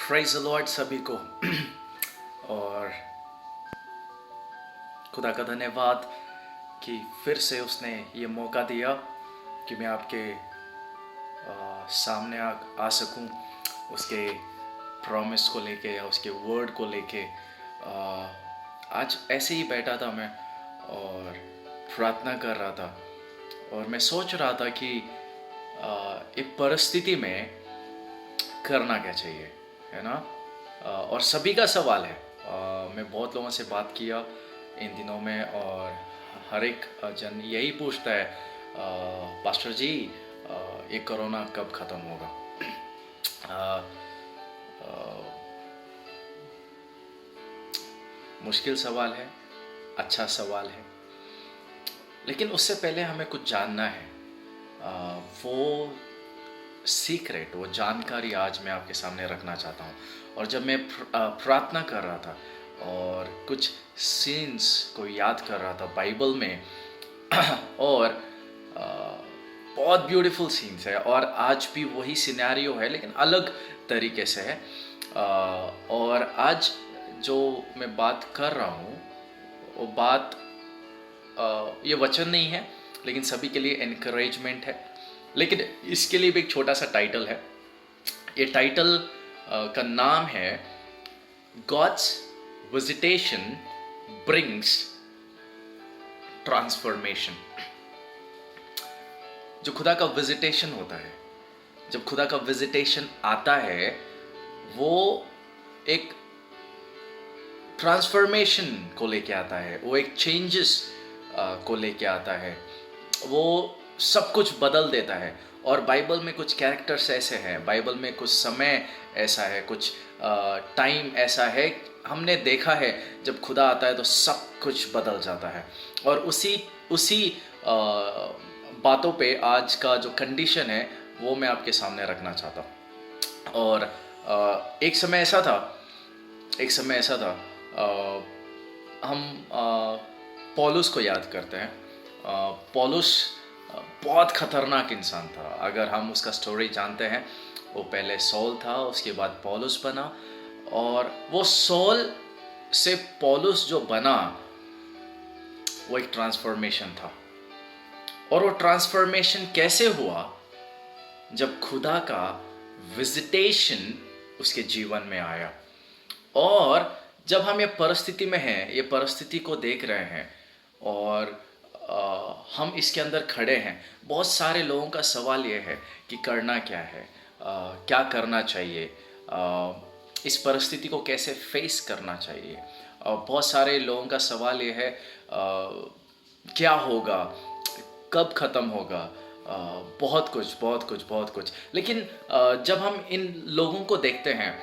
Praise the Lord सभी को। और खुदा का धन्यवाद कि फिर से उसने ये मौका दिया कि मैं आपके सामने आ सकूं, उसके प्रॉमिस को लेके या उसके वर्ड को लेके। आज ऐसे ही बैठा था मैं और प्रार्थना कर रहा था और मैं सोच रहा था कि एक परिस्थिति में करना क्या चाहिए, है ना। और सभी का सवाल है। मैं बहुत लोगों से बात किया इन दिनों में और हर एक जन यही पूछता है, पास्टर जी ये कोरोना कब ख़त्म होगा। मुश्किल सवाल है, अच्छा सवाल है, लेकिन उससे पहले हमें कुछ जानना है। वो सीक्रेट, वो जानकारी आज मैं आपके सामने रखना चाहता हूँ। और जब मैं प्रार्थना कर रहा था और कुछ सीन्स को याद कर रहा था बाइबल में और बहुत ब्यूटीफुल सीन्स है और आज भी वही सिनेरियो है लेकिन अलग तरीके से है। और आज जो मैं बात कर रहा हूँ वो बात ये वचन नहीं है लेकिन सभी के लिए एनकरेजमेंट है। लेकिन इसके लिए भी एक छोटा सा टाइटल है। ये टाइटल का नाम है गॉड्स विजिटेशन ब्रिंग्स ट्रांसफॉर्मेशन। जो खुदा का विजिटेशन होता है, जब खुदा का विजिटेशन आता है, वो एक ट्रांसफॉर्मेशन को लेके आता है, वो एक चेंजेस को लेके आता है, वो सब कुछ बदल देता है। और बाइबल में कुछ कैरेक्टर्स ऐसे हैं, बाइबल में कुछ समय ऐसा है, कुछ टाइम ऐसा है, हमने देखा है जब खुदा आता है तो सब कुछ बदल जाता है। और उसी बातों पे आज का जो कंडीशन है वो मैं आपके सामने रखना चाहता हूँ। और एक समय ऐसा था, हम पौलुस को याद करते हैं। पौलुस बहुत ख़तरनाक इंसान था। अगर हम उसका स्टोरी जानते हैं, वो पहले सॉल था, उसके बाद पौलुस बना, और वो सॉल से पौलुस जो बना वो एक ट्रांसफॉर्मेशन था। और वो ट्रांसफॉर्मेशन कैसे हुआ? जब खुदा का विजिटेशन उसके जीवन में आया। और जब हम ये परिस्थिति में हैं, ये परिस्थिति को देख रहे हैं और हम इसके अंदर खड़े हैं, बहुत सारे लोगों का सवाल ये है कि करना क्या है, क्या करना चाहिए, इस परिस्थिति को कैसे फेस करना चाहिए। बहुत सारे लोगों का सवाल ये है क्या होगा, कब ख़त्म होगा, बहुत कुछ। लेकिन जब हम इन लोगों को देखते हैं,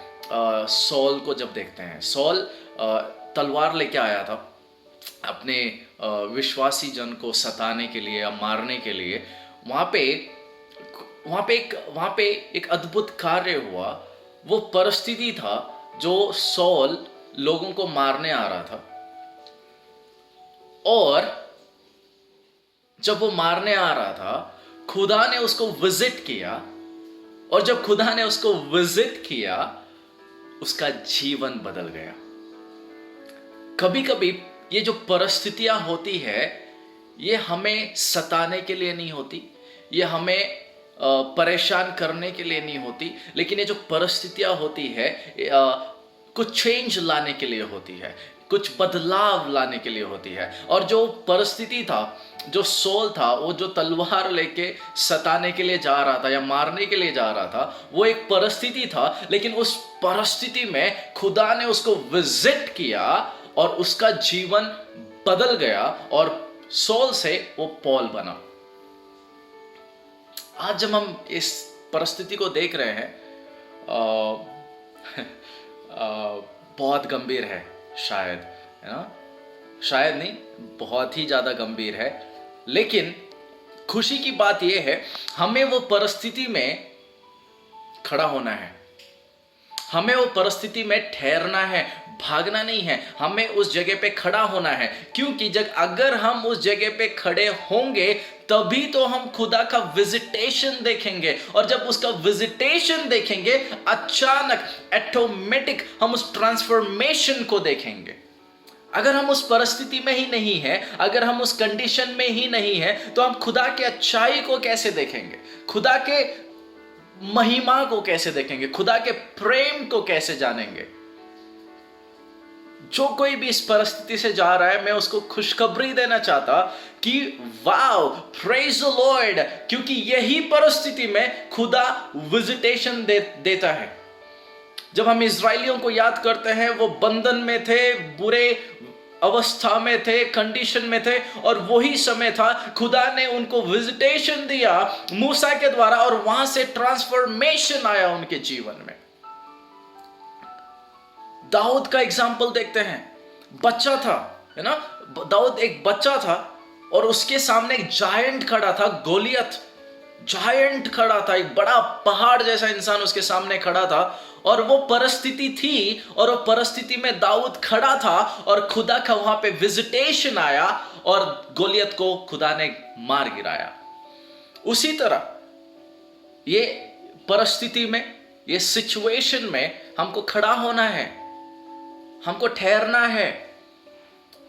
सॉल को जब देखते हैं, सॉल तलवार लेके आया था अपने विश्वासी जन को सताने के लिए या मारने के लिए। वहाँ पे एक अद्भुत कार्य हुआ। वो परिस्थिति था जो सॉल लोगों को मारने आ रहा था, और जब वो मारने आ रहा था खुदा ने उसको विजिट किया, और जब खुदा ने उसको विजिट किया उसका जीवन बदल गया। कभी कभी ये जो परिस्थितियां होती है ये हमें सताने के लिए नहीं होती, ये हमें परेशान करने के लिए नहीं होती, लेकिन ये जो परिस्थितियां होती है कुछ चेंज लाने के लिए होती है, कुछ बदलाव लाने के लिए होती है। और जो परिस्थिति था, जो सॉल था, वो जो तलवार लेके सताने के लिए जा रहा था या मारने के लिए जा रहा था, वो एक परिस्थिति था, लेकिन उस परिस्थिति में खुदा ने उसको विजिट किया और उसका जीवन बदल गया और सॉल से वो पौल बना। आज जब हम इस परिस्थिति को देख रहे हैं, बहुत गंभीर है, शायद, है ना, शायद नहीं, बहुत ही ज़्यादा गंभीर है। लेकिन खुशी की बात यह है हमें वो परिस्थिति में खड़ा होना है, हमें वो परिस्थिति में ठहरना है, भागना नहीं है, हमें उस जगह पे खड़ा होना है। क्योंकि जब अगर हम उस जगह पे खड़े होंगे तभी तो हम खुदा का विजिटेशन देखेंगे, और जब उसका विजिटेशन देखेंगे अचानक ऑटोमेटिक हम उस ट्रांसफॉर्मेशन को देखेंगे। अगर हम उस परिस्थिति में ही नहीं है, अगर हम उस कंडीशन में ही नहीं है, तो हम खुदा की अच्छाई को कैसे देखेंगे, खुदा के महिमा को कैसे देखेंगे, खुदा के प्रेम को कैसे जानेंगे। जो कोई भी इस परिस्थिति से जा रहा है, मैं उसको खुशखबरी देना चाहता कि वाओ, प्रेज द लॉर्ड, क्योंकि यही परिस्थिति में खुदा विजिटेशन देता है। जब हम इजराइलियों को याद करते हैं, वो बंधन में थे, बुरे अवस्था में थे, कंडीशन में थे, और वही समय था खुदा ने उनको विजिटेशन दिया मूसा के द्वारा, और वहां से ट्रांसफॉर्मेशन आया उनके जीवन में। दाऊद का एग्जाम्पल देखते हैं, बच्चा था, है ना, दाऊद एक बच्चा था और उसके सामने एक जायंट खड़ा था, गोलियत जायंट खड़ा था, एक बड़ा पहाड़ जैसा इंसान उसके सामने खड़ा था, और वो परिस्थिति थी, और वो परिस्थिति में दाऊद खड़ा था, और खुदा का वहां पे विजिटेशन आया और गोलियत को खुदा ने मार गिराया। उसी तरह ये परिस्थिति में, ये सिचुएशन में हमको खड़ा होना है, हमको ठहरना है,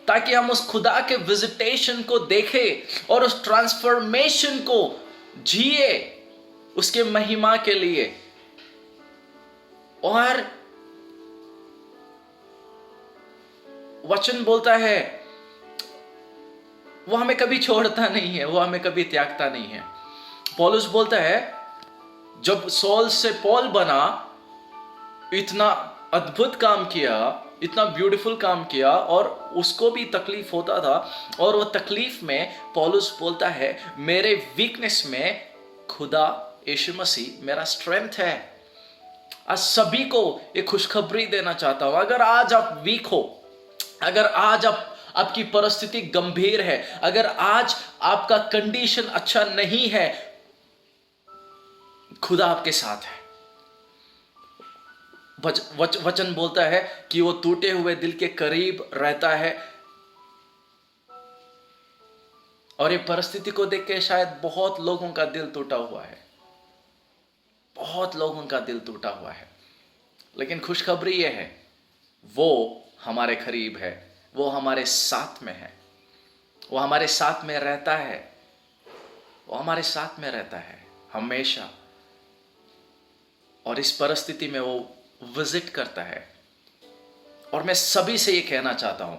ताकि हम उस खुदा के विजिटेशन को देखें और उस ट्रांसफॉर्मेशन को जिए उसके महिमा के लिए। और वचन बोलता है वो हमें कभी छोड़ता नहीं है, वो हमें कभी त्यागता नहीं है। पौलुस बोलता है जब सॉल से पौल बना, इतना अद्भुत काम किया, इतना ब्यूटीफुल काम किया, और उसको भी तकलीफ होता था, और वो तकलीफ में पौलुस बोलता है मेरे वीकनेस में खुदा यीशु मसीह मेरा स्ट्रेंथ है। आज सभी को एक खुशखबरी देना चाहता हूं, अगर आज आप वीक हो, अगर आज आपकी परिस्थिति गंभीर है, अगर आज आपका कंडीशन अच्छा नहीं है, खुदा आपके साथ है। वचन बोलता है कि वो टूटे हुए दिल के करीब रहता है। और ये परिस्थिति को देख के शायद बहुत लोगों का दिल टूटा हुआ है, बहुत लोगों का दिल टूटा हुआ है, लेकिन खुशखबरी ये है वो हमारे करीब है, वो हमारे साथ में है, वो हमारे साथ में रहता है, वो हमारे साथ में रहता है हमेशा। और इस परिस्थिति में वो विजिट करता है। और मैं सभी से ये कहना चाहता हूं,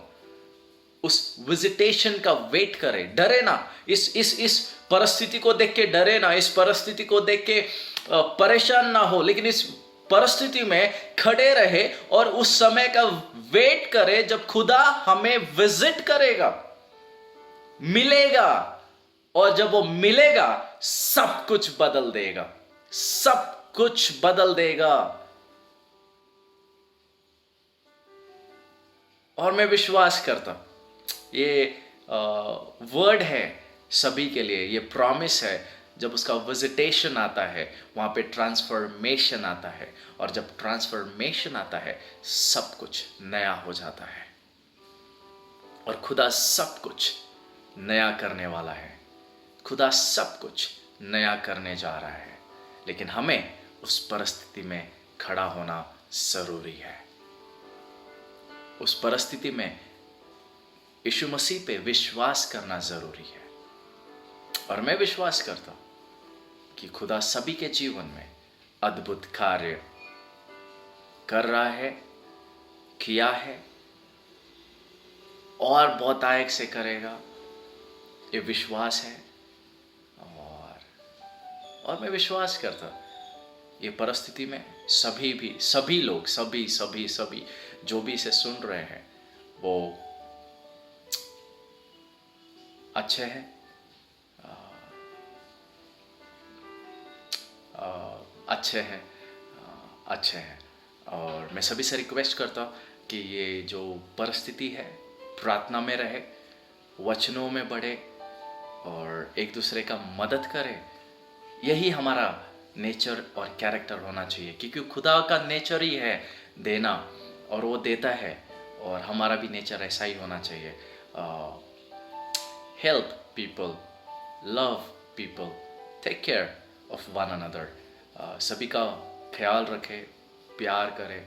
उस विजिटेशन का वेट करें, डरे ना। इस परिस्थिति को देख के डरे ना, इस परिस्थिति को देख के परेशान ना हो, लेकिन इस परिस्थिति में खड़े रहे और उस समय का वेट करे जब खुदा हमें विजिट करेगा, मिलेगा, और जब वो मिलेगा सब कुछ बदल देगा, सब कुछ बदल देगा। और मैं विश्वास करता हूं ये वर्ड है सभी के लिए, ये प्रॉमिस है। जब उसका विजिटेशन आता है वहाँ पे ट्रांसफॉर्मेशन आता है, और जब ट्रांसफॉर्मेशन आता है सब कुछ नया हो जाता है। और खुदा सब कुछ नया करने वाला है, खुदा सब कुछ नया करने जा रहा है, लेकिन हमें उस परिस्थिति में खड़ा होना ज़रूरी है। उस परिस्थिति में यीशु मसीह पे विश्वास करना ज़रूरी है। और मैं विश्वास करता हूँ कि खुदा सभी के जीवन में अद्भुत कार्य कर रहा है, किया है, और बहुतायत से करेगा, ये विश्वास है। और मैं विश्वास करता हूँ ये परिस्थिति में सभी लोग, सभी जो भी इसे सुन रहे हैं वो अच्छे हैं, अच्छे हैं। और मैं सभी से रिक्वेस्ट करता हूँ कि ये जो परिस्थिति है प्रार्थना में रहे, वचनों में बढ़े, और एक दूसरे का मदद करे। यही हमारा नेचर और कैरेक्टर होना चाहिए, क्योंकि खुदा का नेचर ही है देना, और वो देता है, और हमारा भी नेचर ऐसा ही होना चाहिए। Help people, love people, take care of one another. सभी का ख्याल रखे, प्यार करे,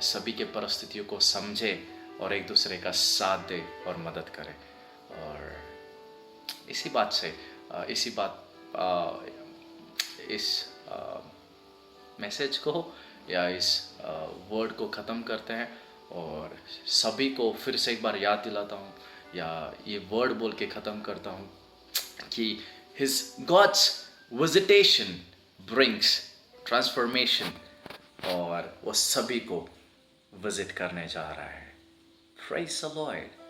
सभी के परिस्थितियों को समझे और एक दूसरे का साथ दे और मदद करे। और इसी बात से इस मैसेज को या इस वर्ड को ख़त्म करते हैं, और सभी को फिर से एक बार याद दिलाता हूँ, या ये वर्ड बोल के ख़त्म करता हूँ कि his God's visitation brings transformation, और वो सभी को विजिट करने जा रहा है। Praise the Lord.